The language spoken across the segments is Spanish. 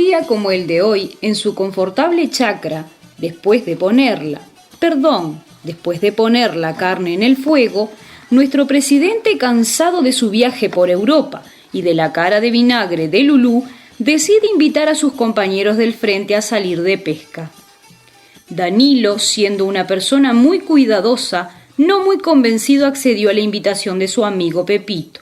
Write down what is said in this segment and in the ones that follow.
día como el de hoy, en su confortable chacra, después de poner la carne en el fuego, nuestro presidente, cansado de su viaje por Europa y de la cara de vinagre de Lulú, decide invitar a sus compañeros del frente a salir de pesca. Danilo, siendo una persona muy cuidadosa, no muy convencido, accedió a la invitación de su amigo Pepito.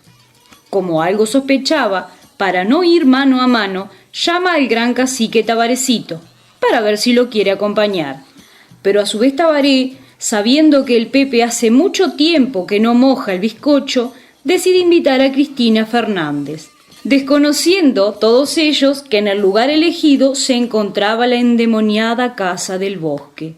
Como algo sospechaba, para no ir mano a mano, llama al gran cacique Tabarecito, para ver si lo quiere acompañar. Pero a su vez Tabaré, sabiendo que el Pepe hace mucho tiempo que no moja el bizcocho, decide invitar a Cristina Fernández, desconociendo todos ellos que en el lugar elegido se encontraba la endemoniada Casa del Bosque.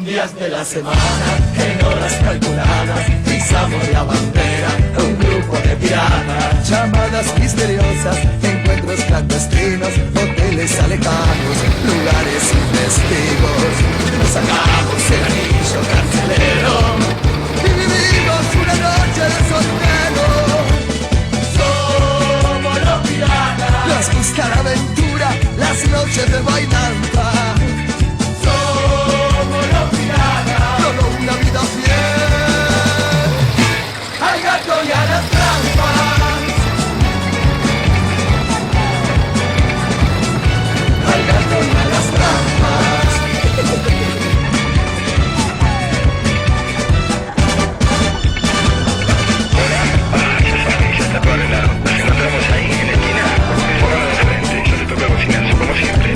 Días de la semana, en horas calculadas, izamos la bandera, un grupo de piratas. Llamadas misteriosas, encuentros clandestinos, hoteles alejanos, lugares sin testigos. Nos sacamos el anillo carcelero y vivimos una noche de soltero. Somos los piratas, nos gusta la aventura, las noches de bailanta. Una vida fiel al gato y a las trampas, al gato y a las trampas. Ya está todo arreglado. Nos encontramos ahí en la esquina, fogón de frente. Yo te toco cocinar, como siempre.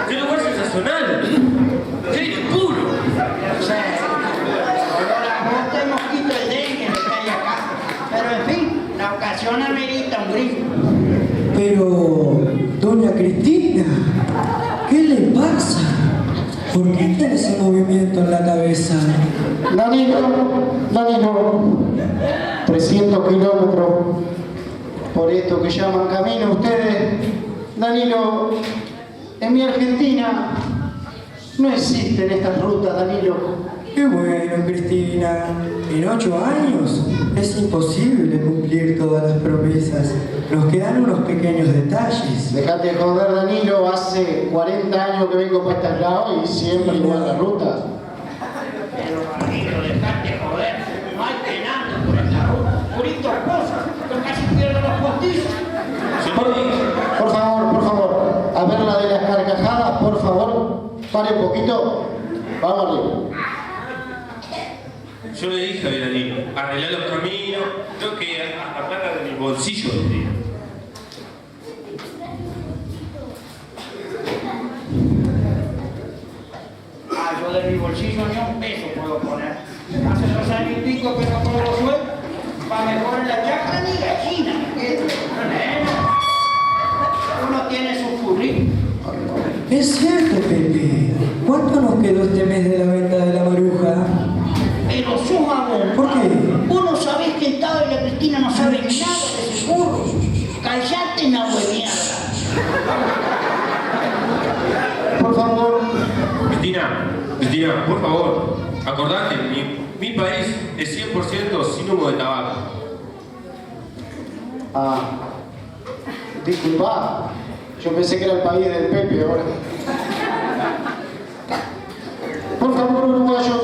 ¡Qué lugar sensacional! Doña Cristina, ¿qué le pasa? ¿Por qué tiene ese movimiento en la cabeza? Danilo, 300 kilómetros por esto que llaman camino ustedes. Danilo, en mi Argentina no existen estas rutas, Danilo. Qué bueno, Cristina. En 8 años es imposible cumplir todas las promesas. Nos quedan unos pequeños detalles. Dejate de joder, Danilo. Hace 40 años que vengo para este lado y siempre igual la ruta. Pero Danilo, dejate de joder. No hay penando por esta ruta. Por estas cosas. Yo casi pierdo los postillos. Por favor. A ver la de las carcajadas, por favor. Pare un poquito. Vamos arriba. Yo le dije a Danilo, arreglar los caminos, creo que hasta plata de mi bolsillo le di. Yo de mi bolsillo ni un peso puedo poner. Hace 2 años y pico que no cobro sueldo. Para mejor en la chacra ni gallina. Uno tiene su currículum. Es cierto, Pepe. ¿Cuánto nos quedó este mes de la venta de la maruja? Pero sumamente. ¿Por qué? Vos no sabés que el Tado y la Cristina no saben nada de seguro. Callate, no mierda. Por favor. Cristina, por favor, acordate, mi país es 100% sin humo de tabaco. Disculpa. Yo pensé que era el país del Pepe ahora. Por favor, uruguayos,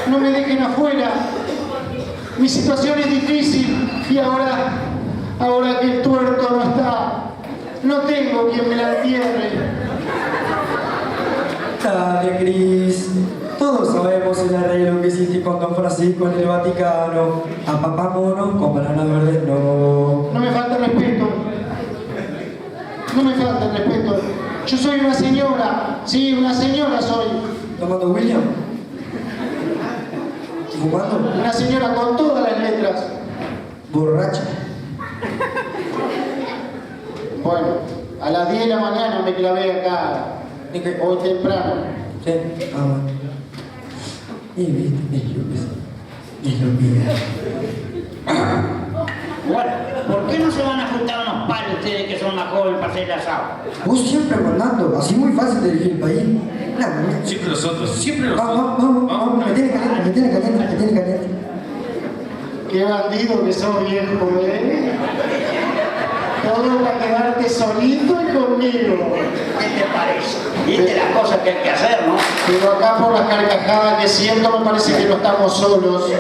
no me dejen afuera. Mi situación es difícil y ahora que el tuerto no está, no tengo quien me la entierre. Dale, Cris. Todos sabemos el arreglo que hiciste con Don Francisco en el Vaticano. A papá mono con banana verde no. No me falta respeto. Yo soy una señora. Sí, una señora soy. ¿Tomando William? ¿Fumando? Una señora con todas las letras. ¿Borracha? Bueno, a las 10 de la mañana me clavé acá. Hoy temprano. Sí. Bueno. Y viste, es lo que Bueno, ¿por qué no se van a juntar unos palos ustedes que son más jóvenes para hacer el asado? Vos siempre mandando, así muy fácil de elegir el país. Siempre nosotros. Vamos, me tiene caliente. Qué bandido que sos, viejo, ¿eh? Todo para quedarte solito y conmigo. ¿Qué te parece? Viste las cosas que hay que hacer, ¿no? Pero acá por las carcajadas que siento me parece que no estamos solos.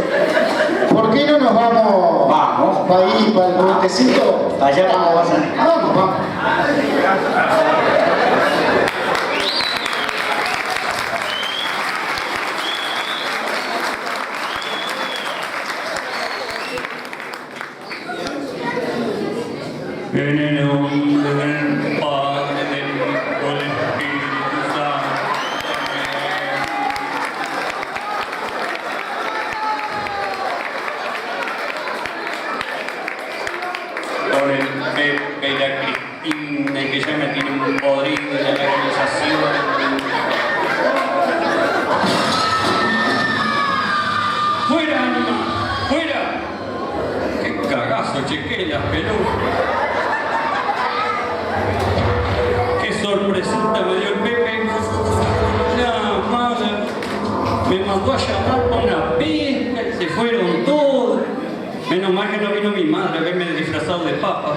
¿Por qué no nos vamos? Vamos. Para ahí, para el puentecito. Allá vamos. Vamos. En el nombre del Padre, del Hijo, del Espíritu Santo. Con el Pepe y la Cristina, y que ya me tienen podrido de la organización. ¡Fuera, animal! ¡Fuera! ¡Qué cagazo, chequé las pelucas! ¡Qué sorpresita me dio el Pepe! La madre me mandó a llamar para una pesca y se fueron todos. Menos mal que no vino mi madre a verme disfrazado de papa.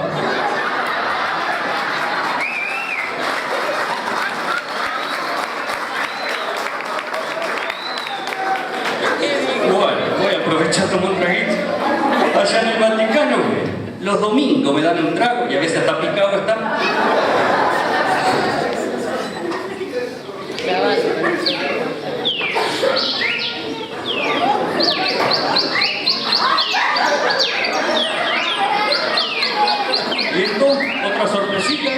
Bueno, voy a aprovechar a tomar un traguito. Allá en el Vaticano, los domingos me dan un trago y a veces hasta picado está. ¿Y esto? ¿Otra sorpresita,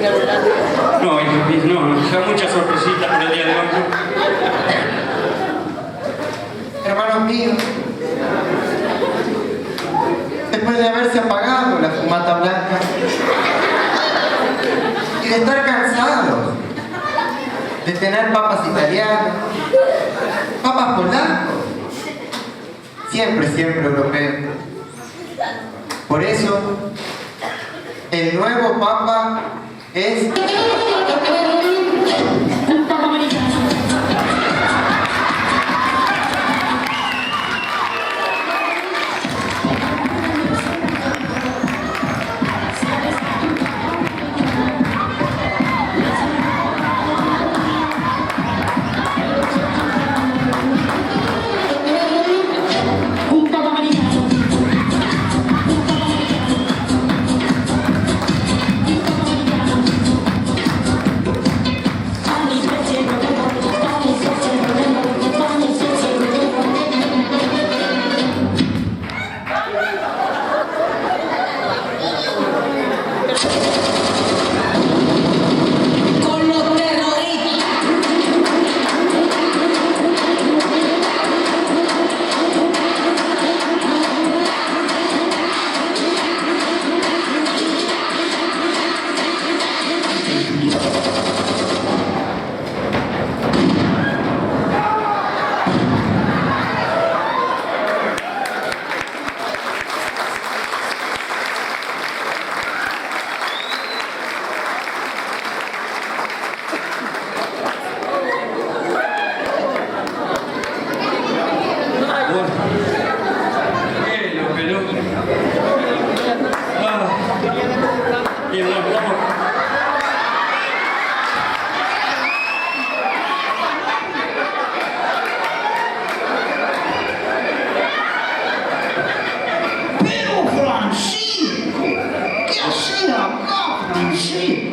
No, hijo, no, ya muchas sorpresitas por el día de hoy. Hermanos míos, después de haberse apagado la fumata blanca y de estar cansados de tener papas italianas, papas polacos, siempre europeos. Por eso, el nuevo papa es...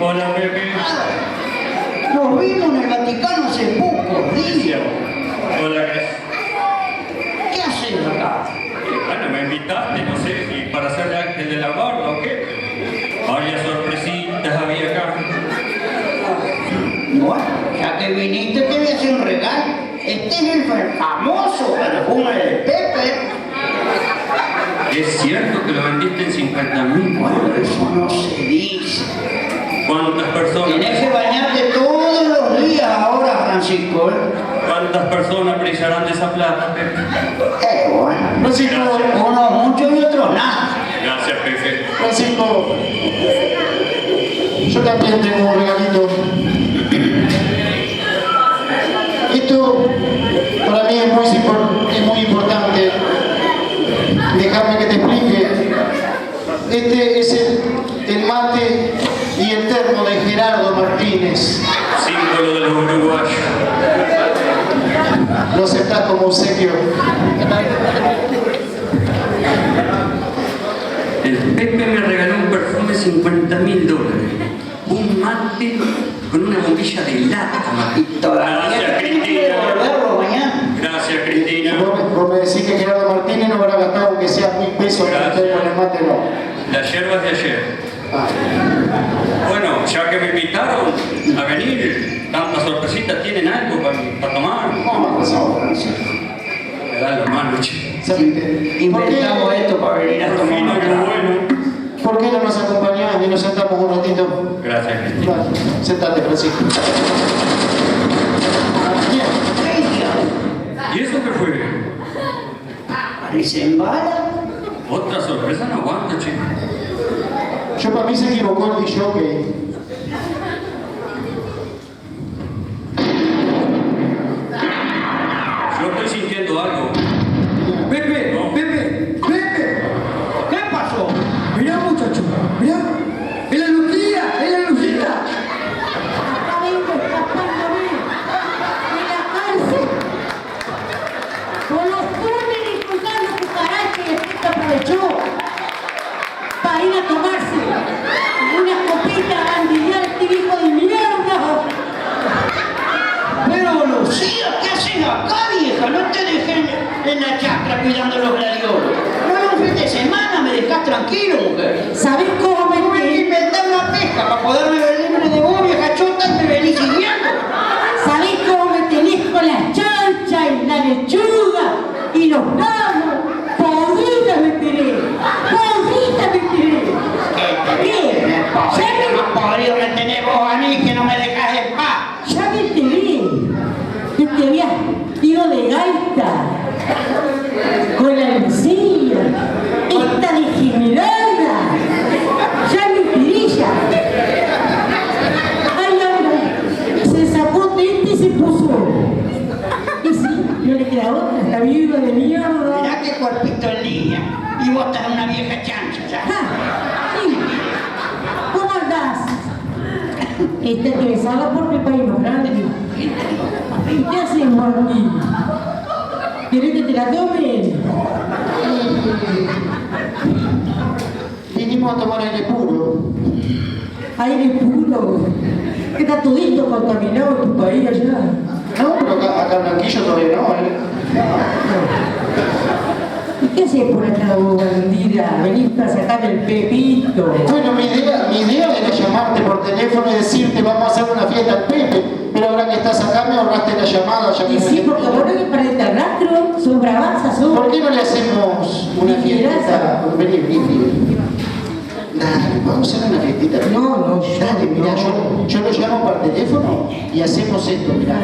Hola, Pepe. Nos vimos en el Vaticano hace pocos días. Hola, Cris. ¿Qué haces acá? Bueno, me invitaste, no sé, y para ser el ángel de la guarda o qué. Varias sorpresitas había acá. Bueno, ya que viniste te voy a hacer un regalo. Este es el famoso perfume de Pepe. ¿Es cierto que lo vendiste en 50.000? Bueno, eso no se dice. ¿Cuántas personas? Tienes que bañarte todos los días ahora, Francisco. ¿Cuántas personas brillarán de esa plata, Pepe? Bueno, Francisco, unos muchos y otros nada. Gracias, Pepe. Francisco, yo también tengo un regalito. Esto para mí es muy importante. Déjame que te explique. Este es el mate y el termo de Gerardo Martínez. Símbolo de los uruguayos. Lo aceptás como obsequio. El Pepe me regaló un perfume de $50.000. Un mate con una bombilla de lata. Y todavía Gracias, tienes que Cristina. devolverlo mañana. Gracias, Cristina. Vos me decís que Gerardo Martínez no habrá gastado aunque sea 1.000 pesos para Gracias. estar con el mate, no. Las hierbas de ayer. Ah. Bueno, ya que me invitaron a venir, tantas sorpresitas, ¿tienen algo para tomar? No, Francisco. Me dan la mano, che. Inventamos esto para venir a tomar Fino, una qué clase. bueno. ¿Por qué no nos acompañás y nos sentamos un ratito? Gracias, Cristina. Vale, sentate, Francisco. Bien. ¿Y eso qué fue? Parecen balas. Otra sorpresa no aguanto, chico. Yo para mí se equivocó el DJ. Yo estoy sintiendo algo. Pepe, No. Pepe, Pepe. ¿Qué pasó? Mirá, muchacho, mirá. Es la Lucía, es la Lucita. Acá vengo escapándome de la cárcel. Con los túneles y cruzar los cucarachas y este aprovechó para ir a tomarse una copita gandillal, este hijo de mierda. Pero Lucía, ¿qué haces acá, vieja? No te dejé en la chacra cuidando los gladiolos. No era un fin de semana, me dejás tranquilo, mujer. ¿Sabés cómo me podrido, más podrido me tenés vos a mí que no me dejas en paz. Ya que te vi, que te habías ido de gaita con la Lucía, esta degenerada, ya mi tirilla. Ay, ahora se sacó tente y se puso. Y sí, no le queda otra, está viva de mierda. Mirá qué cuerpito en línea. Y vos estás una vieja chancha, ya. Sí. ¿Cómo andás? Esta que besaba por mi país más grande. ¿Qué haces, Martín? ¿Querés que te la tomen? Vinimos a tomar aire puro. Aire puro. Que está todito contaminado en tu país allá. No, pero acá en Blanquillo todavía no, ¿Y qué haces por acá, vos, bandida? Venís para sacarme el pepito. Bueno, mi idea era llamarte por teléfono y decirte vamos a hacer una fiesta al Pepe, pero ahora que estás acá me ahorraste la llamada. Ya Y que sí, porque vos no que para el rastro, sos bravaza, sos. ¿Por qué no le hacemos una fiesta? Vení. Dale, vamos a hacer una fiestita. No, Dale, mirá, yo lo llamo por teléfono y hacemos esto, mirá.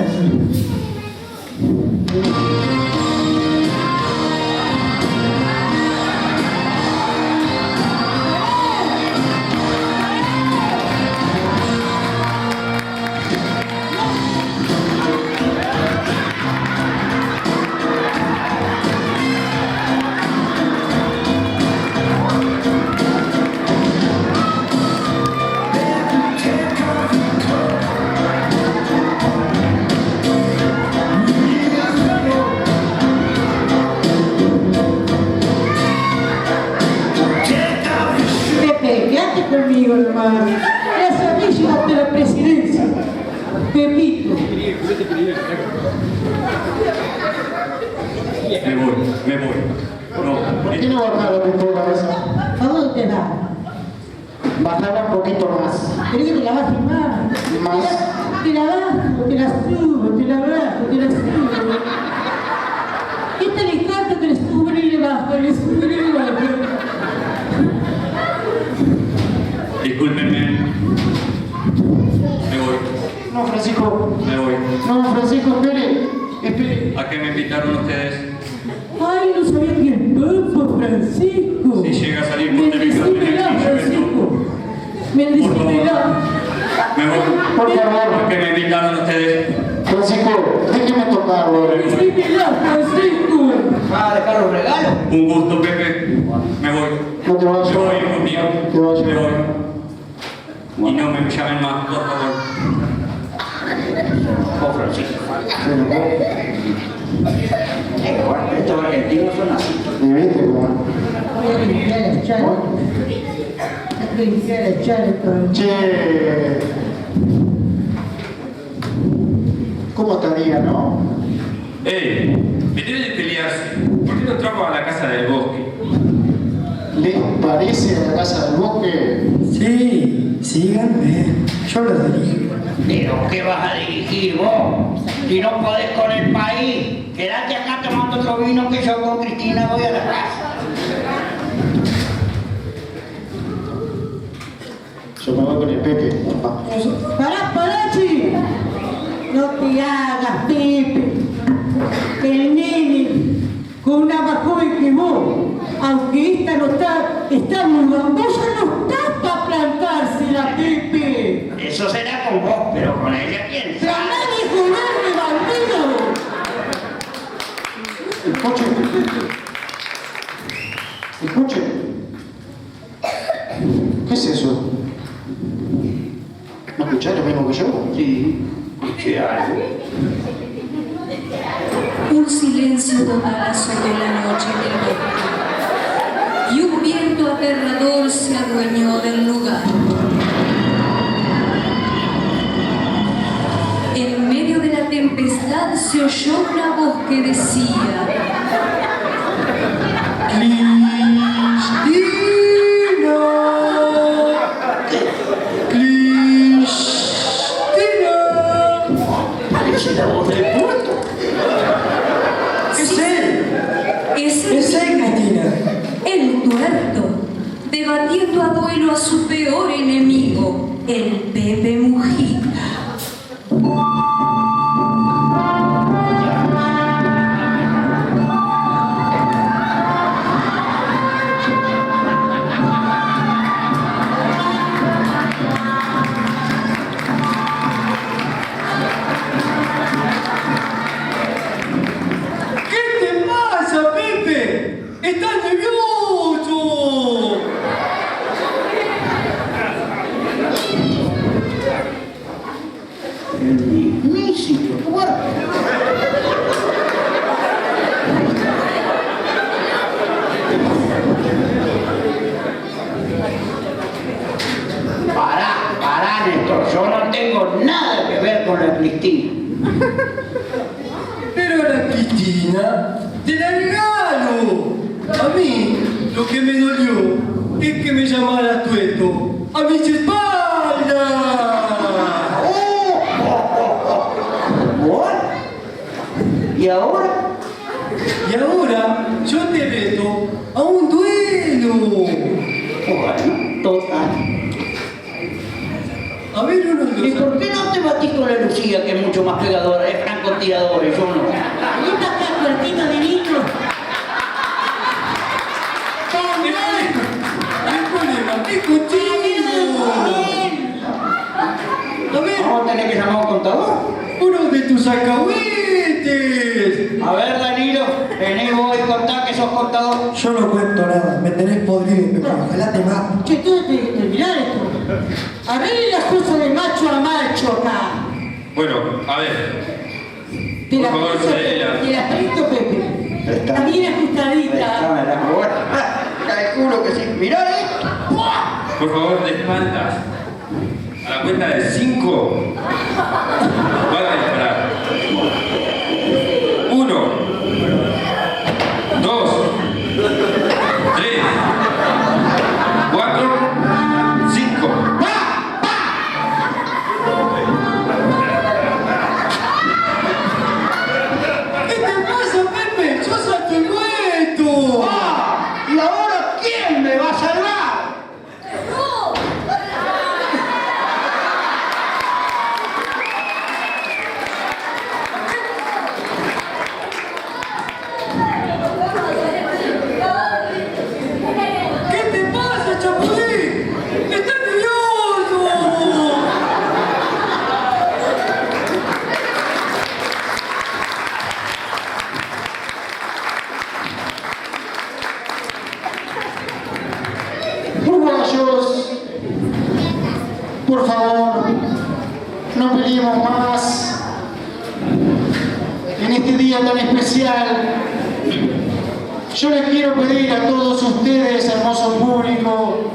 Pepe, quédate conmigo, hermano. Las amigas de la presidencia. Pepito. Me voy. No, ¿Por qué no bajar un poco la cabeza? ¿A dónde te vas? Bajarla un poquito más. ¿Querés que te la bajes más? Más. Te la bajo, te la subo, te la bajo, te la subo. Esta le encanta que le subo y le bajo, le subo y le bajo. discúlpenme. Me voy. No, Francisco. Me voy. No, Francisco, espere. ¿A qué me invitaron ustedes? Ay, no sabía que el Papa Francisco. Si llega a salir por televisión, Francisco. Bendecímela. Me voy. Por favor. ¿A qué me invitaron ustedes? Francisco, déjeme tocarlo. Bendecímela, Francisco. ¿Vas a dejar los regalos? Un gusto, Pepe. Me voy. No te vayas. Me voy, hijo mío. Te vayas. Me voy. Y no me llamen más, por favor. Oh, Francisco. Estos argentinos son así. ¿Me viste cómo? Voy a limpiar el chale. Voy a limpiar el chale con... Che. ¿Cómo estaría, no? Me tiene de pelearse. ¿Por qué no trajo a la casa del bosque? ¿Les parece a la casa del bosque? Sí, síganme. Yo los dirijo. Pero ¿qué vas a dirigir vos? Si no podés con el país, quédate acá tomando otro vino que yo con Cristina voy a la casa. Yo me voy con el Pepe, papá. Pará, chi. No te hagas, Pepe. El nene, con una más joven que vos, aunque esta no está muy gangosa, no está para plantársela, Pepe. Eso será con vos, pero con ella quién Pero sabe. nadie joderme, bandido. El coche. El coche. ¿Qué es eso? ¿No escuchás lo mismo que yo? Sí, escuché algo. Un silencio total sobre la noche del bosque y un viento aterrador se adueñó del lugar. En medio de la tempestad se oyó una voz que decía: Parece la voz del puerto. Es él, es Cristina. el tuerto, debatiendo a duelo a su peor peor enemigo, el Pepe Mujica. Pará, Néstor, yo no tengo nada que ver con la Cristina. Pero la Cristina, te la regalo. A mí, lo que me dolió es que me llamara tueto a mis espaldas. ¿Y ahora? Y ahora yo te reto a un duelo. Bueno, total. A ver, uno de los... ¿Y por qué no te batís con la Lucía, que es mucho más pegadora, es francotiradora, y yo no? Ven acá, cuerpito de niño. El problema es contigo. A ver, ¿Vamos a tener que llamar a un contador? uno de tus alcahuetes. A ver, Danilo, vení vos y contá que sos contador. Yo no cuento nada, me tenés podrido, Pepe, ojalá te mato. Che, tú de terminar esto. Arregle las cosas de macho a macho acá. Bueno, a ver. Te la Por favor, presto, Cela. te la presto, Pepe. Está bien ajustadita. Calculo que sí. Mirá, Por favor, de espaldas. A la cuenta de 5. Van a disparar. 1, 2, 3, 4, 5. ¿Qué te pasa, Pepe? ¡Yo salto el muerto! ¿y ahora quién me va a salvar? ¿Qué te pasa, Chapulín? ¡Estás nervioso! Uruguayos, por favor, no peleemos más en este día tan especial. Yo les quiero pedir a todos ustedes, hermoso público,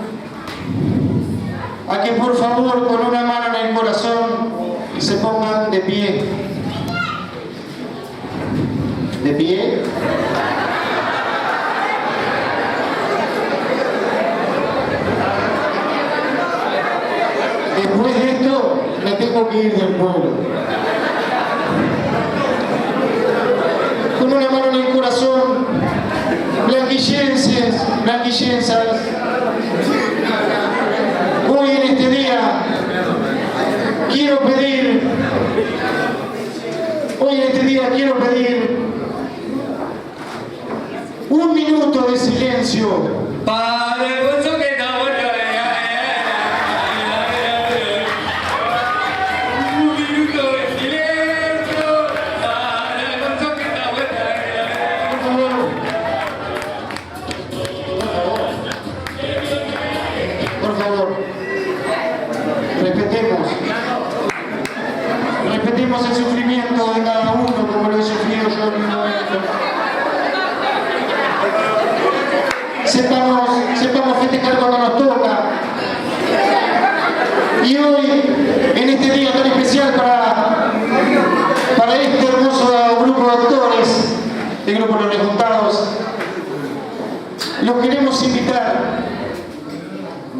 a que por favor con una mano en el corazón se pongan de pie. ¿De pie? Después de esto, me tengo que ir del pueblo. Con una mano en el corazón, blanquillenses, blanquillensas, hoy en este día quiero pedir, un minuto de silencio Para el gozo que está bueno. Un minuto de silencio. Para el gozo que está bueno. Por favor, respetemos el sufrimiento de cada uno como lo he sufrido yo en mi momento. Sepamos festejar cuando nos toca. Y hoy, en este día tan especial para este hermoso grupo de actores, el grupo Los Rejuntados, los queremos invitar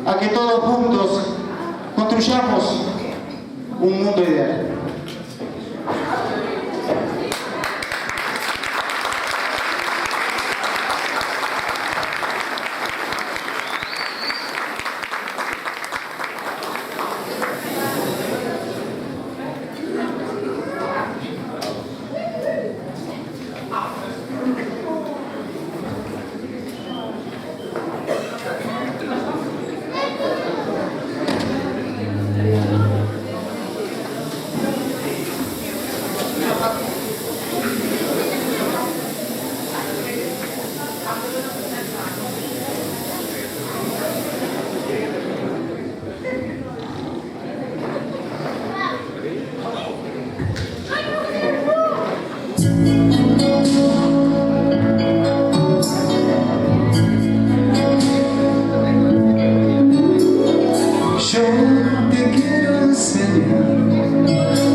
a que todos juntos construyamos un mundo ideal. te quiero enseñar